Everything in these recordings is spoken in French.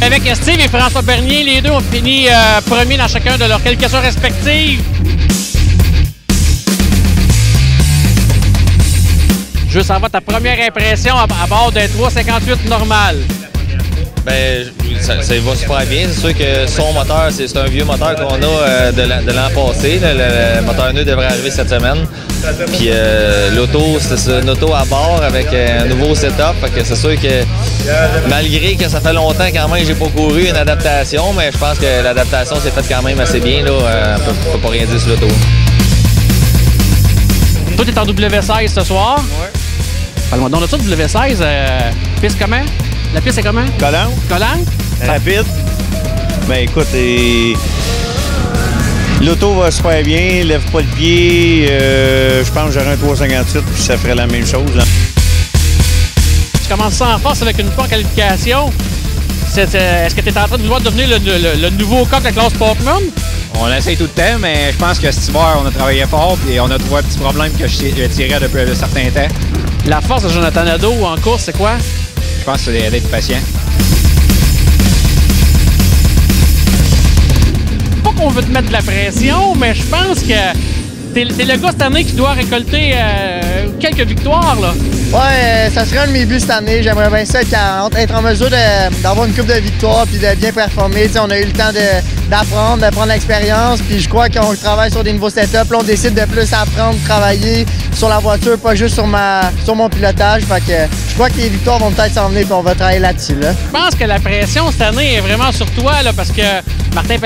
Avec Steve et François Bernier, les deux ont fini premiers dans chacun de leurs qualifications respectives. Juste savoir ta première impression à bord d'un 358 normal. Ben, ça va super bien. C'est sûr que son moteur, c'est un vieux moteur qu'on a de l'an passé. Le moteur neuf devrait arriver cette semaine. Puis l'auto, c'est une auto à bord avec un nouveau setup. Fait que c'est sûr que malgré que ça fait longtemps quand même que j'ai pas couru une adaptation, mais je pense que l'adaptation s'est faite quand même assez bien. Là. On peut pas rien dire sur l'auto. Toi, tu es en W16 ce soir. Oui. Parle-moi donc de ça, W16. Piste comment? La piste est comment? Collante. Collante? Rapide. Ben écoute, l'auto va super bien, lève pas le pied. Je pense que j'aurais un 358 puis ça ferait la même chose. Hein. Tu commences ça en force avec une fois en qualification. Est-ce que tu es en train de vouloir devenir le nouveau coq de la classe Portman? On essaye tout le temps, mais je pense que cet hiver, on a travaillé fort et on a trouvé un petit problème que je tirais depuis un certain temps. La force de Jonathan Nadeau en course, c'est quoi? Je pense que c'est d'être patient. Pas qu'on veut te mettre de la pression, mais je pense que t'es le gars cette année qui doit récolter quelques victoires, là. Ouais, ça serait un de mes buts cette année. J'aimerais bien ça être en mesure d'avoir une coupe de victoires puis de bien performer. T'sais, on a eu le temps d'apprendre, de prendre l'expérience. Puis je crois qu'on travaille sur des nouveaux setups. Là, on décide de plus apprendre, travailler sur la voiture, pas juste sur mon pilotage. Fait que je crois que les victoires vont peut-être s'en venir puis on va travailler là-dessus. Là. Je pense que la pression cette année est vraiment sur toi, là, parce que Martin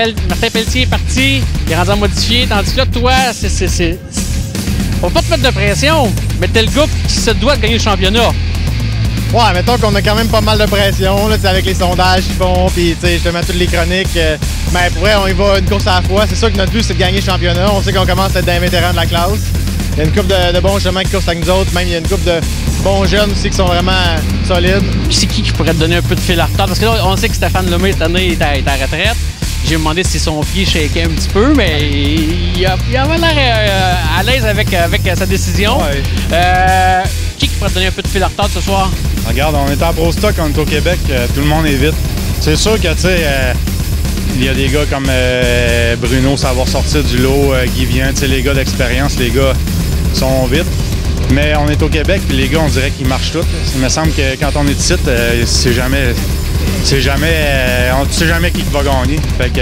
Pelletier est parti, il est rendu en modifié, tandis que là, toi, on va pas te mettre de pression, mais t'es le gars qui se doit de gagner le championnat. Ouais, mettons qu'on a quand même pas mal de pression là, avec les sondages qu'ils font, puis justement toutes les chroniques. Mais pour vrai, on y va une course à la fois. C'est sûr que notre but, c'est de gagner le championnat. On sait qu'on commence à être des vétérans de la classe. Il y a une couple de bons chemins qui courent avec nous autres. Même il y a une couple de bons jeunes aussi qui sont vraiment solides. Puis c'est qui pourrait te donner un peu de fil à retard? Parce que là, on sait que Stéphane Lemay, cette année, est à retraite. J'ai demandé si son pied shakeait un petit peu, mais il avait l'air à l'aise avec sa décision. Ouais. Qui pourrait te donner un peu de fil à retard ce soir? Regarde, on est en Pro Stock, on est au Québec, tout le monde est vite. C'est sûr que, tu sais, il y a des gars comme Bruno, ça va sortir du lot, Guy Vient, tu sais, les gars d'expérience, les gars sont vite. Mais on est au Québec, puis les gars, on dirait qu'ils marchent tous. Il me semble que quand on est ici, tu sais jamais qui va gagner. Fait que